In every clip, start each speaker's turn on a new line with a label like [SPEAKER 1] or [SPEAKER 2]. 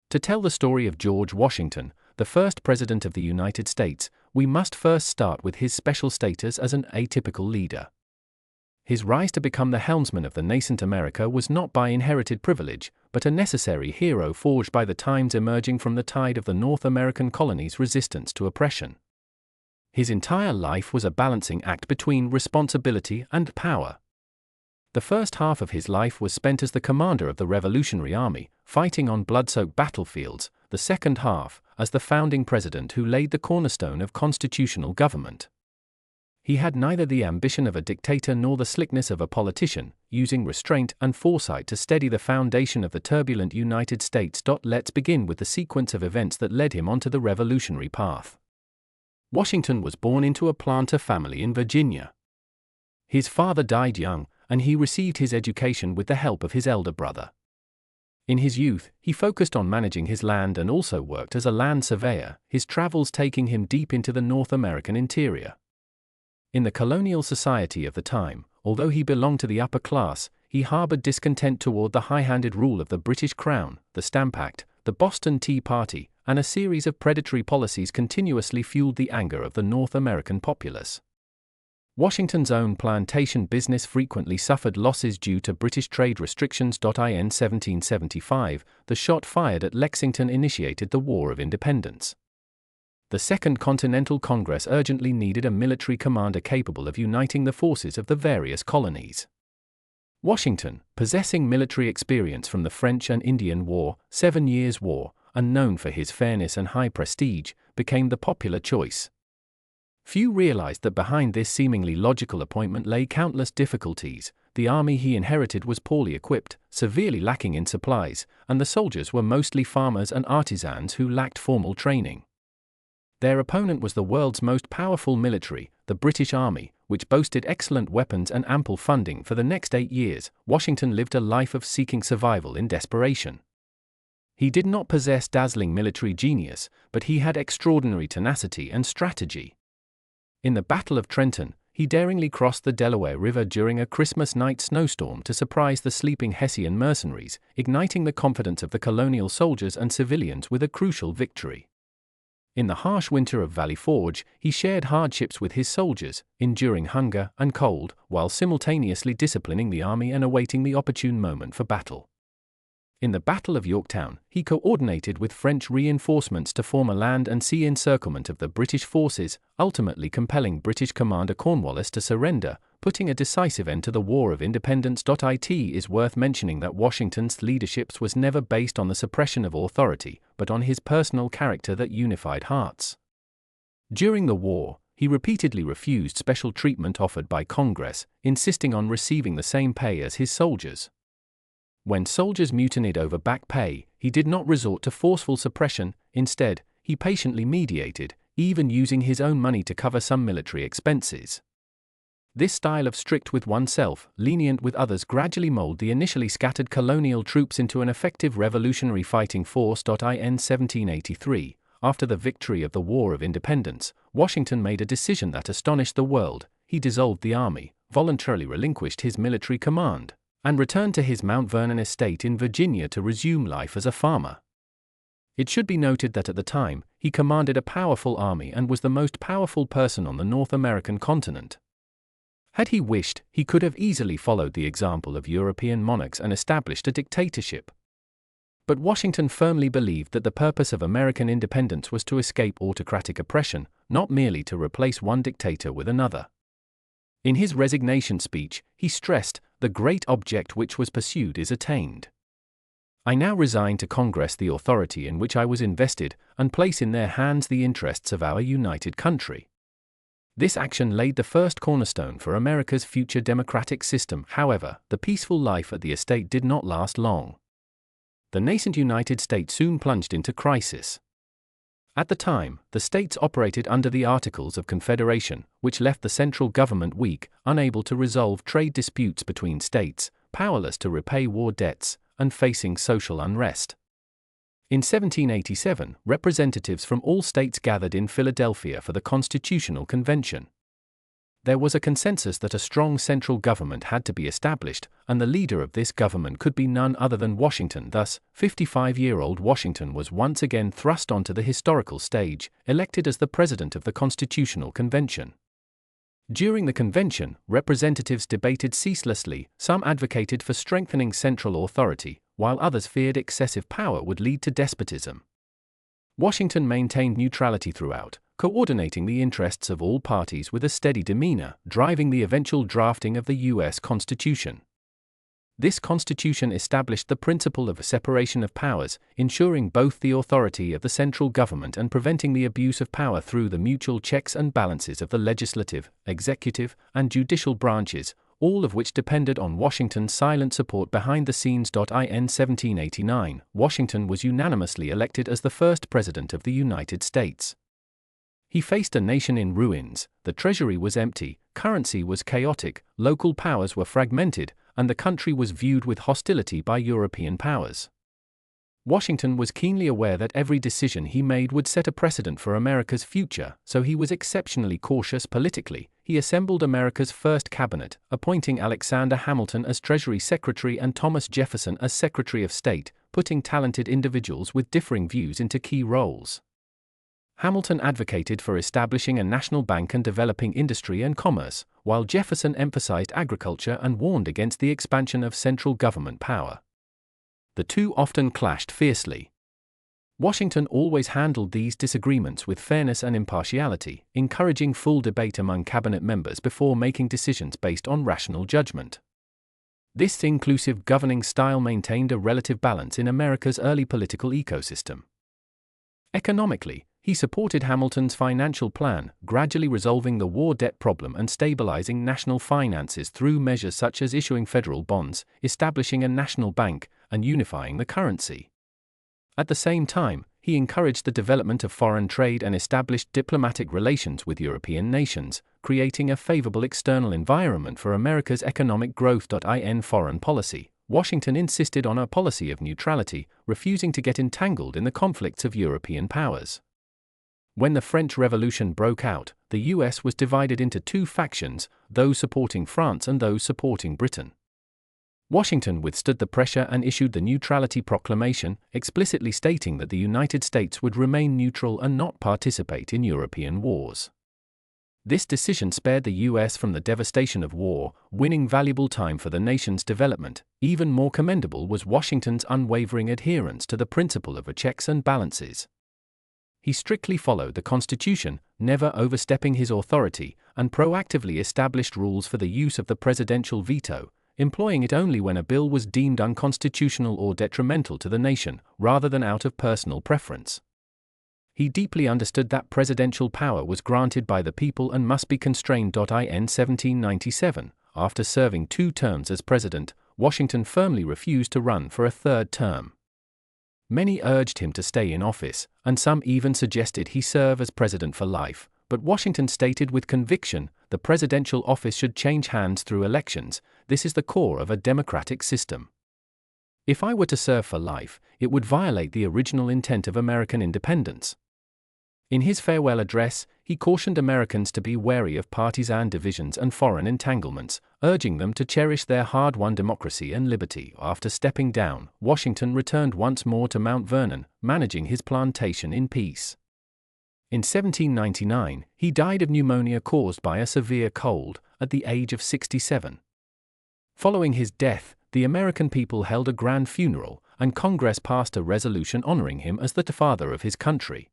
[SPEAKER 1] To tell the story of George Washington, the first President of the United States, we must first start with his special status as an atypical leader. His rise to become the helmsman of the nascent America was not by inherited privilege, but a necessary hero forged by the times emerging from the tide of the North American colonies' resistance to oppression. His entire life was a balancing act between responsibility and power. The first half of his life was spent as the commander of the Revolutionary Army, fighting on blood-soaked battlefields, the second half, as the founding president who laid the cornerstone of constitutional government. He had neither the ambition of a dictator nor the slickness of a politician, using restraint and foresight to steady the foundation of the turbulent United States. Let's begin with the sequence of events that led him onto the revolutionary path. Washington was born into a planter family in Virginia. His father died young, and he received his education with the help of his elder brother. In his youth, he focused on managing his land and also worked as a land surveyor, his travels taking him deep into the North American interior. In the colonial society of the time, although he belonged to the upper class, he harbored discontent toward the high-handed rule of the British Crown, the Stamp Act, the Boston Tea Party, and a series of predatory policies continuously fueled the anger of the North American populace. Washington's own plantation business frequently suffered losses due to British trade restrictions. In 1775, the shot fired at Lexington initiated the War of Independence. The Second Continental Congress urgently needed a military commander capable of uniting the forces of the various colonies. Washington, possessing military experience from the French and Indian War, 7 Years' War, and known for his fairness and high prestige, became the popular choice. Few realized that behind this seemingly logical appointment lay countless difficulties. The army he inherited was poorly equipped, severely lacking in supplies, and the soldiers were mostly farmers and artisans who lacked formal training. Their opponent was the world's most powerful military, the British Army, which boasted excellent weapons and ample funding. For the next 8 years, Washington lived a life of seeking survival in desperation. He did not possess dazzling military genius, but he had extraordinary tenacity and strategy. In the Battle of Trenton, he daringly crossed the Delaware River during a Christmas night snowstorm to surprise the sleeping Hessian mercenaries, igniting the confidence of the colonial soldiers and civilians with a crucial victory. In the harsh winter of Valley Forge, he shared hardships with his soldiers, enduring hunger and cold, while simultaneously disciplining the army and awaiting the opportune moment for battle. In the Battle of Yorktown, he coordinated with French reinforcements to form a land and sea encirclement of the British forces, ultimately compelling British commander Cornwallis to surrender, putting a decisive end to the War of Independence. It is worth mentioning that Washington's leadership was never based on the suppression of authority, but on his personal character that unified hearts. During the war, he repeatedly refused special treatment offered by Congress, insisting on receiving the same pay as his soldiers. When soldiers mutinied over back pay, he did not resort to forceful suppression. Instead, he patiently mediated, even using his own money to cover some military expenses. This style of strict with oneself, lenient with others gradually molded the initially scattered colonial troops into an effective revolutionary fighting force. In 1783, after the victory of the War of Independence, Washington made a decision that astonished the world. He dissolved the army, voluntarily relinquished his military command, and returned to his Mount Vernon estate in Virginia to resume life as a farmer. It should be noted that at the time, he commanded a powerful army and was the most powerful person on the North American continent. Had he wished, he could have easily followed the example of European monarchs and established a dictatorship. But Washington firmly believed that the purpose of American independence was to escape autocratic oppression, not merely to replace one dictator with another. In his resignation speech, he stressed, "The great object which was pursued is attained. I now resign to Congress the authority in which I was invested, and place in their hands the interests of our united country." This action laid the first cornerstone for America's future democratic system. However, the peaceful life at the estate did not last long. The nascent United States soon plunged into crisis. At the time, the states operated under the Articles of Confederation, which left the central government weak, unable to resolve trade disputes between states, powerless to repay war debts, and facing social unrest. In 1787, representatives from all states gathered in Philadelphia for the Constitutional Convention. There was a consensus that a strong central government had to be established, and the leader of this government could be none other than Washington. Thus, 55-year-old Washington was once again thrust onto the historical stage, elected as the president of the Constitutional Convention. During the convention, representatives debated ceaselessly. Some advocated for strengthening central authority, while others feared excessive power would lead to despotism. Washington maintained neutrality throughout, coordinating the interests of all parties with a steady demeanor, driving the eventual drafting of the U.S. Constitution. This constitution established the principle of a separation of powers, ensuring both the authority of the central government and preventing the abuse of power through the mutual checks and balances of the legislative, executive, and judicial branches, all of which depended on Washington's silent support behind the scenes. In 1789, Washington was unanimously elected as the first president of the United States. He faced a nation in ruins, the treasury was empty, currency was chaotic, local powers were fragmented, and the country was viewed with hostility by European powers. Washington was keenly aware that every decision he made would set a precedent for America's future, so he was exceptionally cautious politically. He assembled America's first cabinet, appointing Alexander Hamilton as Treasury Secretary and Thomas Jefferson as Secretary of State, putting talented individuals with differing views into key roles. Hamilton advocated for establishing a national bank and developing industry and commerce, while Jefferson emphasized agriculture and warned against the expansion of central government power. The two often clashed fiercely. Washington always handled these disagreements with fairness and impartiality, encouraging full debate among cabinet members before making decisions based on rational judgment. This inclusive governing style maintained a relative balance in America's early political ecosystem. Economically, he supported Hamilton's financial plan, gradually resolving the war debt problem and stabilizing national finances through measures such as issuing federal bonds, establishing a national bank, and unifying the currency. At the same time, he encouraged the development of foreign trade and established diplomatic relations with European nations, creating a favorable external environment for America's economic growth. In foreign policy, Washington insisted on a policy of neutrality, refusing to get entangled in the conflicts of European powers. When the French Revolution broke out, the U.S. was divided into two factions, those supporting France and those supporting Britain. Washington withstood the pressure and issued the Neutrality Proclamation, explicitly stating that the United States would remain neutral and not participate in European wars. This decision spared the U.S. from the devastation of war, winning valuable time for the nation's development. Even more commendable was Washington's unwavering adherence to the principle of checks and balances. He strictly followed the Constitution, never overstepping his authority, and proactively established rules for the use of the presidential veto, employing it only when a bill was deemed unconstitutional or detrimental to the nation, rather than out of personal preference. He deeply understood that presidential power was granted by the people and must be constrained. In 1797, after serving 2 terms as president, Washington firmly refused to run for a 3rd term. Many urged him to stay in office, and some even suggested he serve as president for life, but Washington stated with conviction, the presidential office should change hands through elections. This is the core of a democratic system. If I were to serve for life, it would violate the original intent of American independence. In his farewell address, he cautioned Americans to be wary of partisan divisions and foreign entanglements, urging them to cherish their hard-won democracy and liberty. After stepping down, Washington returned once more to Mount Vernon, managing his plantation in peace. In 1799, he died of pneumonia caused by a severe cold, at the age of 67. Following his death, the American people held a grand funeral, and Congress passed a resolution honoring him as the father of his country.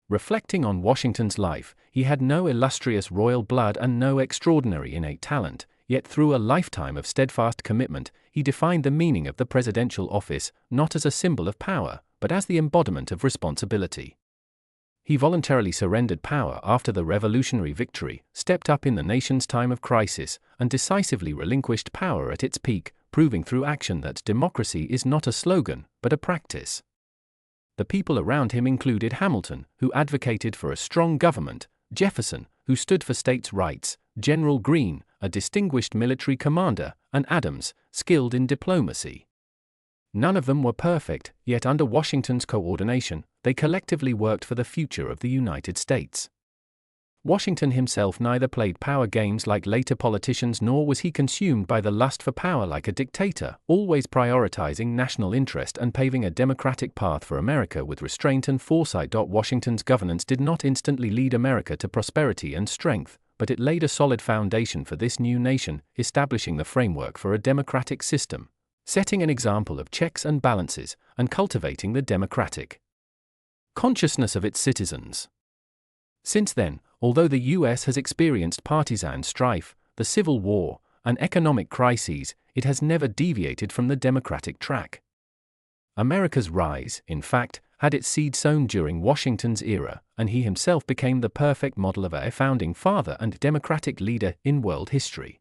[SPEAKER 1] Reflecting on Washington's life, he had no illustrious royal blood and no extraordinary innate talent, yet through a lifetime of steadfast commitment, he defined the meaning of the presidential office, not as a symbol of power, but as the embodiment of responsibility. He voluntarily surrendered power after the revolutionary victory, stepped up in the nation's time of crisis, and decisively relinquished power at its peak, proving through action that democracy is not a slogan, but a practice. The people around him included Hamilton, who advocated for a strong government, Jefferson, who stood for states' rights, General Greene, a distinguished military commander, and Adams, skilled in diplomacy. None of them were perfect, yet under Washington's coordination, they collectively worked for the future of the United States. Washington himself neither played power games like later politicians nor was he consumed by the lust for power like a dictator, always prioritizing national interest and paving a democratic path for America with restraint and foresight. Washington's governance did not instantly lead America to prosperity and strength, but it laid a solid foundation for this new nation, establishing the framework for a democratic system, setting an example of checks and balances, and cultivating the democratic consciousness of its citizens. Since then, although the U.S. has experienced partisan strife, the Civil War, and economic crises, it has never deviated from the democratic track. America's rise, in fact, had its seed sown during Washington's era, and he himself became the perfect model of a founding father and democratic leader in world history.